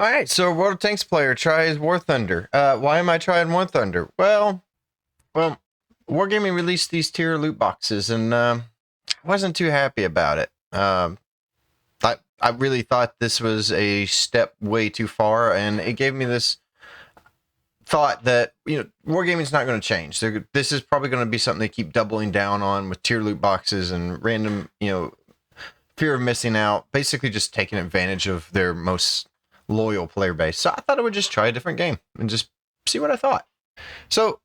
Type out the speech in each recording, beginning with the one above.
All right, so World of Tanks player tries War Thunder. Why am I trying War Thunder? Well, Wargaming released these tier loot boxes, and I wasn't too happy about it. I really thought this was a step way too far, and it gave me this thought that Wargaming's not going to change. This is probably going to be something they keep doubling down on with tier loot boxes and random, fear of missing out. Basically, just taking advantage of their most loyal player base. So I thought I would just try a different game and just see what I thought. So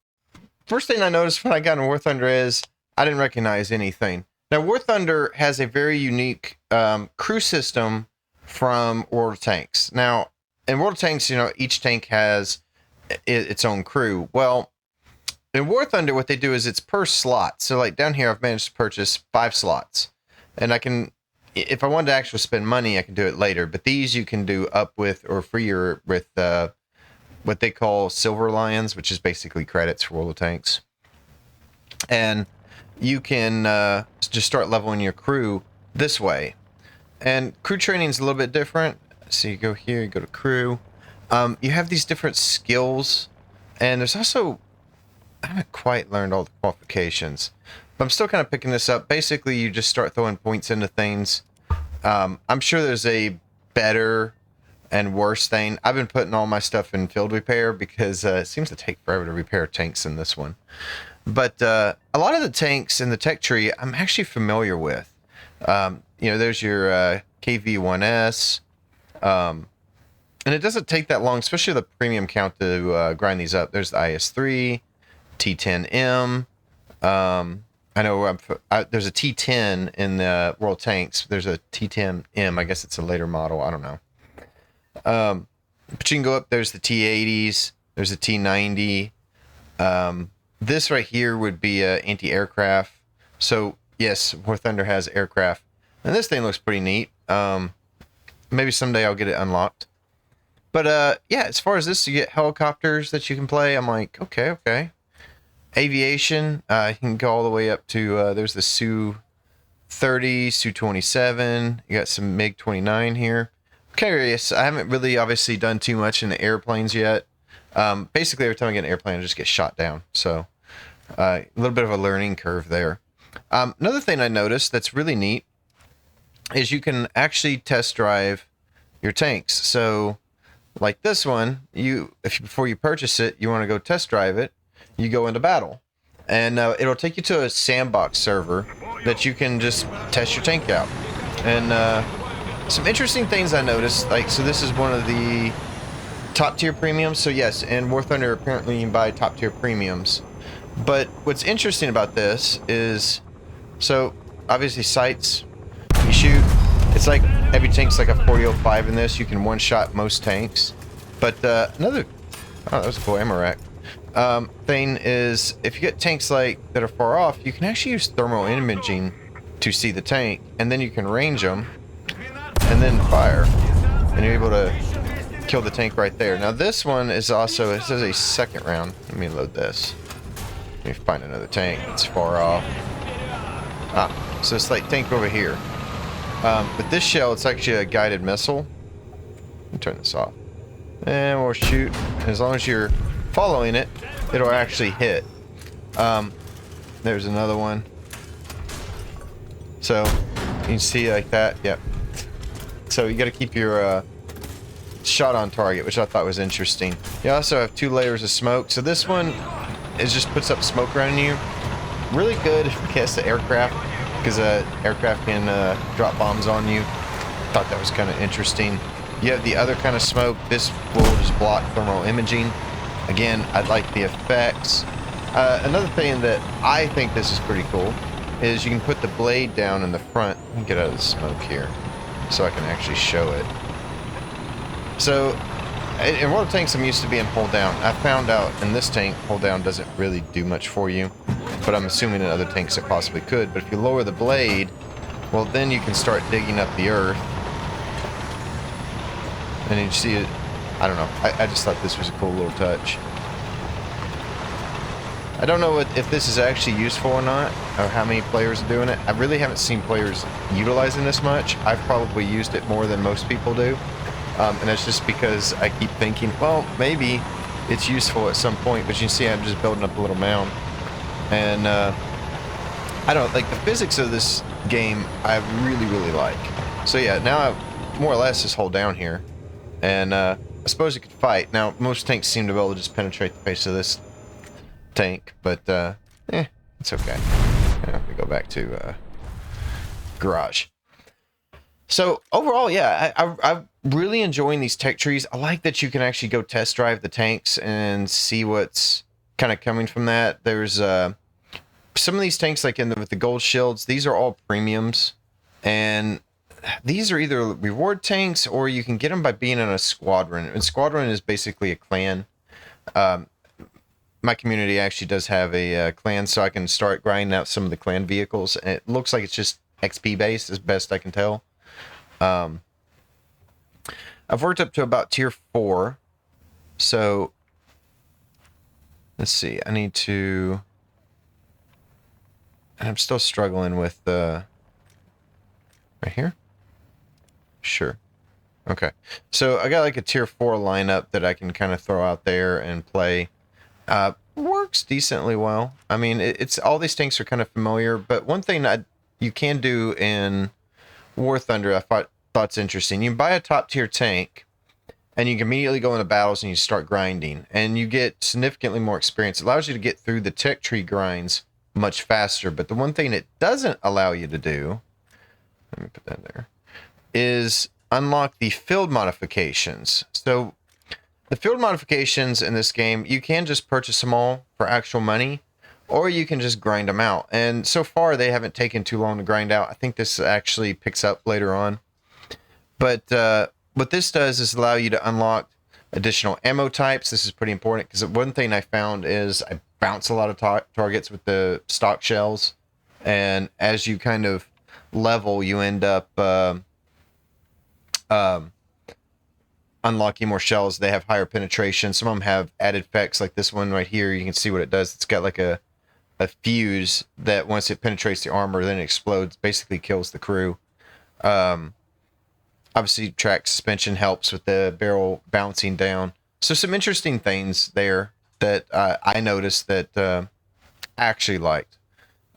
first thing I noticed when I got in War Thunder is I didn't recognize anything. Now War Thunder has a very unique crew system from World of Tanks. Now in World of Tanks, each tank has its own crew. Well, in War Thunder, what they do is it's per slot. So like down here, I've managed to purchase 5 slots, and I can, if I wanted to actually spend money, I can do it later. But these you can do up with or freer with what they call Silver Lions, which is basically credits for World of Tanks. And you can just start leveling your crew this way. And crew training is a little bit different. So you go here, you go to crew. You have these different skills. And there's also, I haven't quite learned all the qualifications, but I'm still kind of picking this up. Basically, you just start throwing points into things. I'm sure there's a better and worse thing. I've been putting all my stuff in field repair because it seems to take forever to repair tanks in this one. But a lot of the tanks in the tech tree I'm actually familiar with. There's your KV-1S. And it doesn't take that long, especially the premium count, to grind these up. There's the IS-3, T-10M. I know there's a T-10 in the World Tanks. There's a T-10M. I guess it's a later model. I don't know. But you can go up. There's the T-80s. There's a T-90. This right here would be anti-aircraft. So, yes, War Thunder has aircraft. And this thing looks pretty neat. Maybe someday I'll get it unlocked. But, yeah, as far as this, you get helicopters that you can play. I'm like, okay. Aviation, you can go all the way up to, there's the Su-30, Su-27. You got some MiG-29 here. I'm curious. I haven't really obviously done too much in the airplanes yet. Basically, every time I get an airplane, I just get shot down. So, a little bit of a learning curve there. Another thing I noticed that's really neat is you can actually test drive your tanks. So, like this one, before you purchase it, you want to go test drive it. You go into battle, and it'll take you to a sandbox server that you can just test your tank out. And some interesting things I noticed, so this is one of the top tier premiums. So yes, in War Thunder, apparently you can buy top tier premiums. But what's interesting about this is, so obviously sights, you shoot. It's like every tank's like a 40-05 in this. You can one-shot most tanks. But that was a cool ammo rack. Thing is, if you get tanks that are far off, you can actually use thermal imaging to see the tank, and then you can range them and then fire, and you're able to kill the tank right there. Now this one is also, it says a second round. Let me load this. Let me find another tank that's far off. So it's like tank over here. But this shell, it's actually a guided missile. Let me turn this off. And we'll shoot. As long as you're following it, it'll actually hit. There's another one. So you can see like that. Yep. So you got to keep your shot on target, which I thought was interesting. You also have 2 layers of smoke. So this one just puts up smoke around you. Really good against the aircraft, because aircraft can drop bombs on you. Thought that was kind of interesting. You have the other kind of smoke. This will just block thermal imaging. Again, I like the effects. Another thing that I think this is pretty cool is you can put the blade down in the front. Let me get out of the smoke here so I can actually show it. So, in World of Tanks, I'm used to being hold down. I found out in this tank, hold down doesn't really do much for you, but I'm assuming in other tanks it possibly could. But if you lower the blade, well, then you can start digging up the earth. And you see it. I don't know. I just thought this was a cool little touch. I don't know if this is actually useful or not, or how many players are doing it. I really haven't seen players utilizing this much. I've probably used it more than most people do. And that's just because I keep thinking, well, maybe it's useful at some point, but you can see I'm just building up a little mound. And I don't like the physics of this game. I really like. So yeah, now I more or less just hold down here, and I suppose you could fight. Now most tanks seem to be able to just penetrate the face of this tank, but it's okay. We go back to garage. So overall, yeah, I'm really enjoying these tech trees. I like that you can actually go test drive the tanks and see what's kind of coming from that. There's some of these tanks, like with the gold shields, these are all premiums, and these are either reward tanks or you can get them by being in a squadron. And squadron is basically a clan. My community actually does have a clan, so I can start grinding out some of the clan vehicles. And it looks like it's just XP based, as best I can tell. I've worked up to about tier 4, so let's see. I need to. And I'm still struggling with right here. Sure. Okay. So I got like a tier 4 lineup that I can kind of throw out there and play. Works decently well. I mean, it's all these tanks are kind of familiar, but one thing you can do in War Thunder I thought's interesting. You can buy a top tier tank, and you can immediately go into battles and you start grinding, and you get significantly more experience. It allows you to get through the tech tree grinds much faster. But the one thing it doesn't allow you to do, let me put that there, is unlock the field modifications. So the field modifications in this game, you can just purchase them all for actual money, or you can just grind them out. And so far, they haven't taken too long to grind out. I think this actually picks up later on. But what this does is allow you to unlock additional ammo types. This is pretty important because one thing I found is I bounce a lot of targets with the stock shells. And as you kind of level, you end up unlocking more shells. They have higher penetration. Some of them have added effects, like this one right here. You can see what it does. It's got like a fuse that once it penetrates the armor, then it explodes, basically kills the crew. Obviously, track suspension helps with the barrel bouncing down. So some interesting things there that I noticed that I actually liked.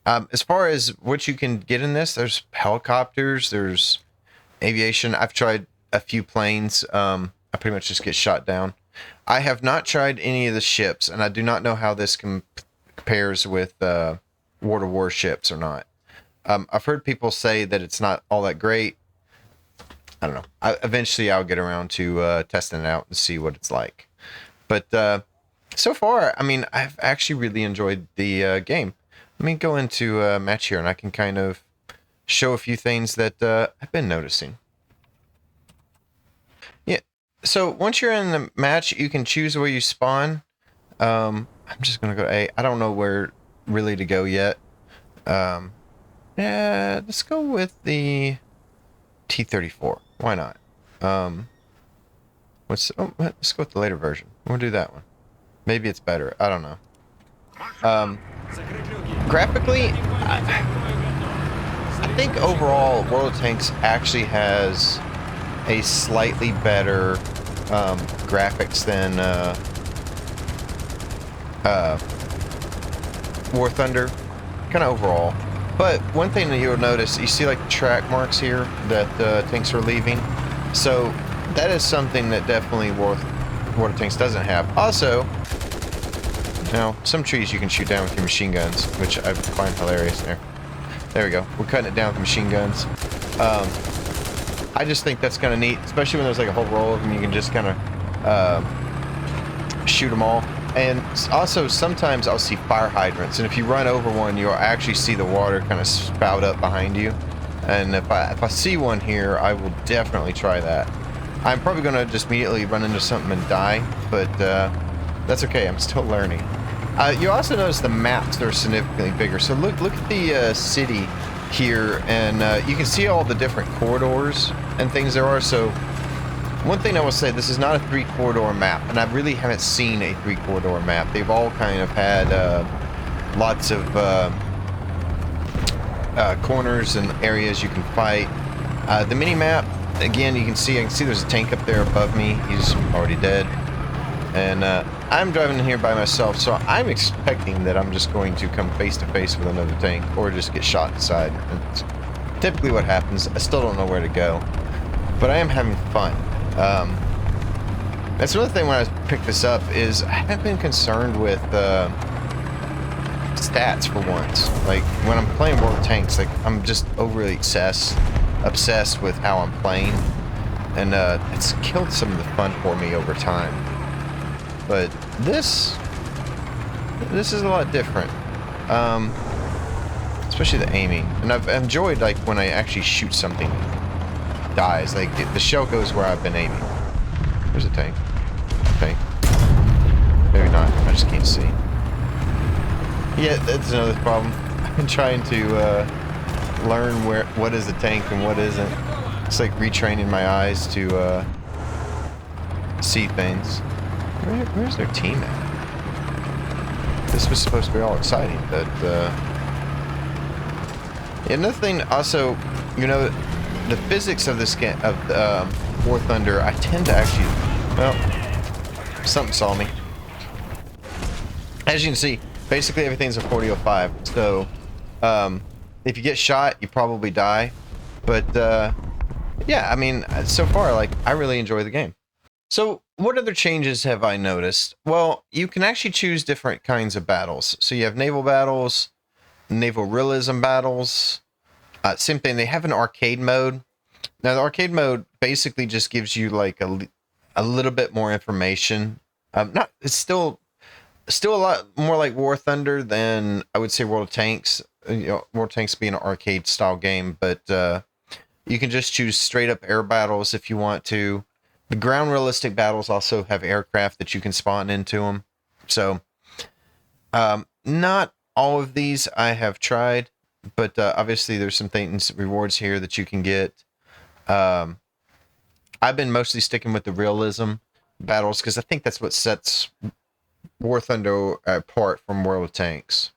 As far as what you can get in this, there's helicopters, there's aviation. I've tried a few planes. I pretty much just get shot down. I have not tried any of the ships, and I do not know how this compares with World of War ships or not. I've heard people say that it's not all that great. I don't know. Eventually, I'll get around to testing it out and see what it's like. But so far, I mean, I've actually really enjoyed the game. Let me go into a match here, and I can kind of show a few things that I've been noticing. Yeah. So once you're in the match, you can choose where you spawn. I'm just gonna go to A. I don't know where really to go yet. Yeah, let's go with the T-34. Why not? Let's go with the later version. We'll do that one. Maybe it's better. I don't know. Graphically, I think overall World of Tanks actually has a slightly better graphics than War Thunder, kind of overall. But one thing that you'll notice, you see like the track marks here that tanks are leaving. So that is something that definitely World of Tanks doesn't have. Also, now some trees you can shoot down with your machine guns, which I find hilarious there. There we go. We're cutting it down with machine guns. I just think that's kind of neat, especially when there's like a whole row of them. You can just kind of shoot them all. And also, sometimes I'll see fire hydrants, and if you run over one, you'll actually see the water kind of spout up behind you. And if I see one here, I will definitely try that. I'm probably going to just immediately run into something and die, but that's okay. I'm still learning. You also notice the maps that are significantly bigger. So look at the city here, and you can see all the different corridors and things there are. So one thing I will say, this is not a 3-corridor map, and I really haven't seen a 3-corridor map. They've all kind of had lots of corners and areas you can fight. The mini-map again, I can see there's a tank up there above me. He's already dead. And I'm driving in here by myself, so I'm expecting that I'm just going to come face to face with another tank or just get shot inside. It's typically what happens. I still don't know where to go, but I am having fun. That's another thing when I picked this up is I haven't been concerned with stats for once. Like when I'm playing World of Tanks, like I'm just overly obsessed with how I'm playing, and it's killed some of the fun for me over time. But this is a lot different, especially the aiming. And I've enjoyed like when I actually shoot something that dies. Like the shell goes where I've been aiming. There's a tank. Tank. Maybe not. I just can't see. Yeah, that's another problem. I've been trying to learn what is a tank and what isn't. It's like retraining my eyes to see things. Where's their team at? This was supposed to be all exciting, but another thing also, you know, the physics of this game of War Thunder, I tend to actually, well, something saw me. As you can see, basically everything's a 4005. So if you get shot, you probably die. But yeah, I mean, so far, like, I really enjoy the game. So what other changes have I noticed? Well, you can actually choose different kinds of battles. So you have naval battles, naval realism battles. Same thing, they have an arcade mode. Now the arcade mode basically just gives you like a little bit more information. It's still a lot more like War Thunder than I would say World of Tanks. You know, World of Tanks being an arcade style game, but you can just choose straight up air battles if you want to. The ground realistic battles also have aircraft that you can spawn into them. So, not all of these I have tried, but obviously there's some things, rewards here that you can get. I've been mostly sticking with the realism battles because I think that's what sets War Thunder apart from World of Tanks.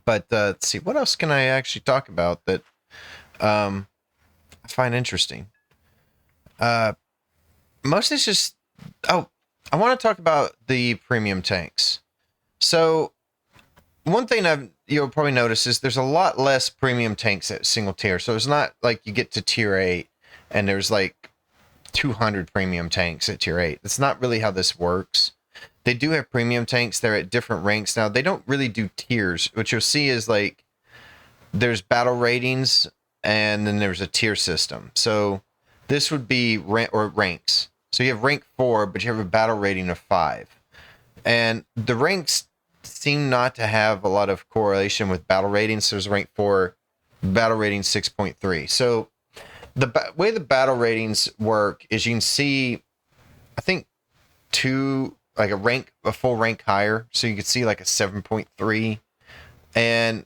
But let's see, what else can I actually talk about that I find interesting? Mostly it's just, I want to talk about the premium tanks. So one thing you'll probably notice is there's a lot less premium tanks at single tier. So it's not like you get to tier 8 and there's like 200 premium tanks at tier 8. That's not really how this works. They do have premium tanks. They're at different ranks. Now, they don't really do tiers. What you'll see is like there's battle ratings and then there's a tier system. So this would be ranks. So you have rank 4, but you have a battle rating of 5. And the ranks seem not to have a lot of correlation with battle ratings. So there's rank 4, battle rating 6.3. So the way the battle ratings work is you can see, I think, a full rank higher. So you can see like a 7.3. And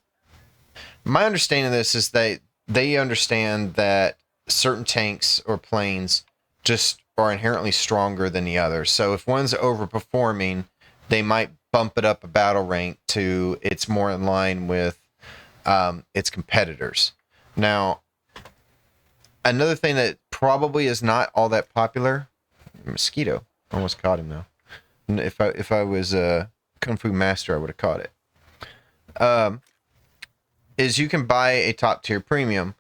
my understanding of this is that they understand that certain tanks or planes just are inherently stronger than the others. So if one's overperforming, they might bump it up a battle rank to it's more in line with its competitors. Now, another thing that probably is not all that popular, mosquito. Almost caught him though. If I was a Kung Fu master, I would have caught it. Is you can buy a top tier premium,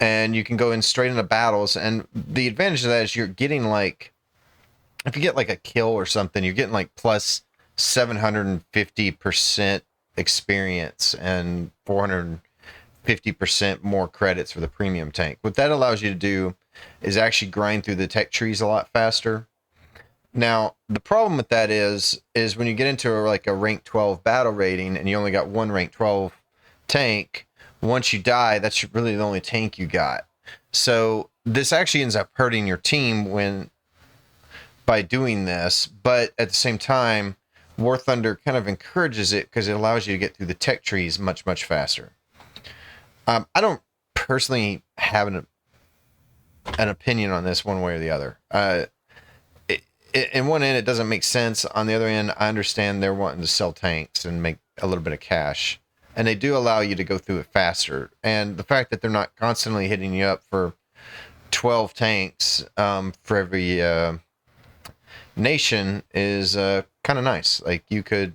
and you can go in straight into battles. And the advantage of that is you're getting like, if you get like a kill or something, you're getting like plus 750% experience and 450% more credits for the premium tank. What that allows you to do is actually grind through the tech trees a lot faster. Now, the problem with that is when you get into like a rank 12 battle rating and you only got one rank 12 tank, once you die, that's really the only tank you got. So this actually ends up hurting your team by doing this, but at the same time, War Thunder kind of encourages it because it allows you to get through the tech trees much, much faster. I don't personally have an opinion on this one way or the other. In one end, it doesn't make sense. On the other end, I understand they're wanting to sell tanks and make a little bit of cash. And they do allow you to go through it faster. And the fact that they're not constantly hitting you up for 12 tanks for every nation is kind of nice. Like, you could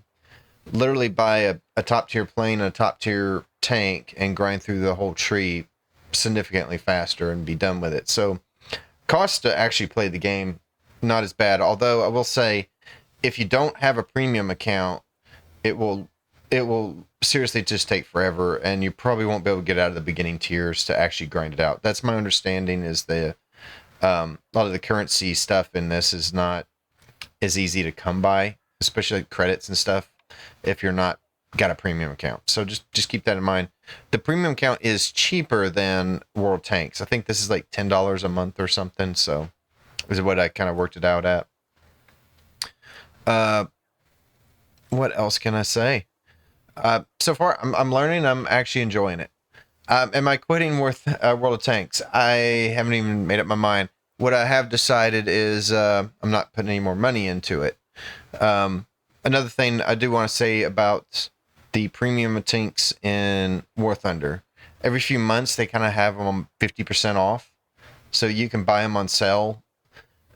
literally buy a top tier plane and a top tier tank and grind through the whole tree significantly faster and be done with it. So cost to actually play the game, not as bad. Although I will say, if you don't have a premium account, it will seriously just take forever, and you probably won't be able to get out of the beginning tiers to actually grind it out. That's my understanding. Is the a lot of the currency stuff in this is not as easy to come by, especially like credits and stuff, if you're not got a premium account. So just keep that in mind. The premium account is cheaper than World Tanks. I think this is like $10 a month or something. So is what I kind of worked it out at. What else can I say? So far, I'm learning. I'm actually enjoying it. Am I quitting World of Tanks? I haven't even made up my mind. What I have decided is I'm not putting any more money into it. Another thing I do want to say about the premium tanks in War Thunder. Every few months, they kind of have them 50% off. So you can buy them on sale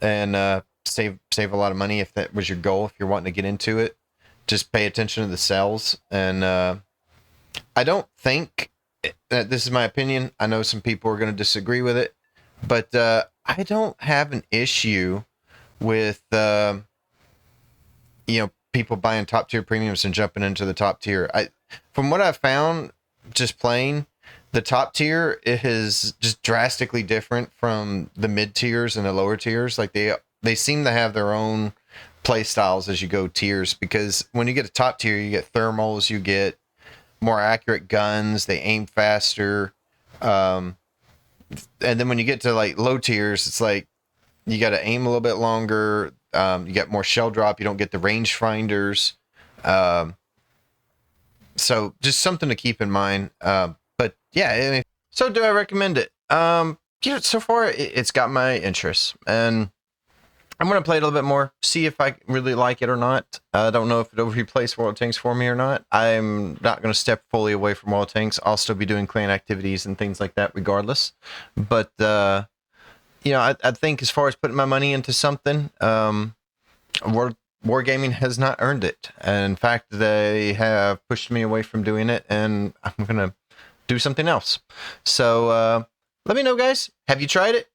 and save a lot of money if that was your goal, if you're wanting to get into it. Just pay attention to the sales. And I don't think, this is my opinion, I know some people are going to disagree with it, but I don't have an issue with people buying top tier premiums and jumping into the top tier. From what I've found just playing, the top tier, it is just drastically different from the mid tiers and the lower tiers. Like, they seem to have their own play styles as you go tiers, because when you get a top tier, you get thermals, you get more accurate guns, they aim faster. And then when you get to like low tiers, it's like you got to aim a little bit longer. You get more shell drop. You don't get the range finders. So just something to keep in mind. But yeah, I mean, so do I recommend it? So far it's got my interest, and I'm going to play it a little bit more, see if I really like it or not. I don't know if it replaces World of Tanks for me or not. I'm not going to step fully away from World of Tanks. I'll still be doing clan activities and things like that regardless. But, I think as far as putting my money into something, Wargaming has not earned it. And in fact, they have pushed me away from doing it, and I'm going to do something else. So let me know, guys. Have you tried it?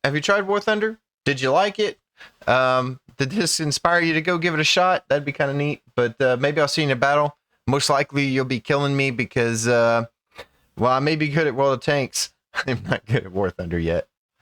Have you tried War Thunder? Did you like it? Did this inspire you to go give it a shot? That'd be kind of neat. But maybe I'll see you in a battle. Most likely you'll be killing me because, I may be good at World of Tanks. I'm not good at War Thunder yet.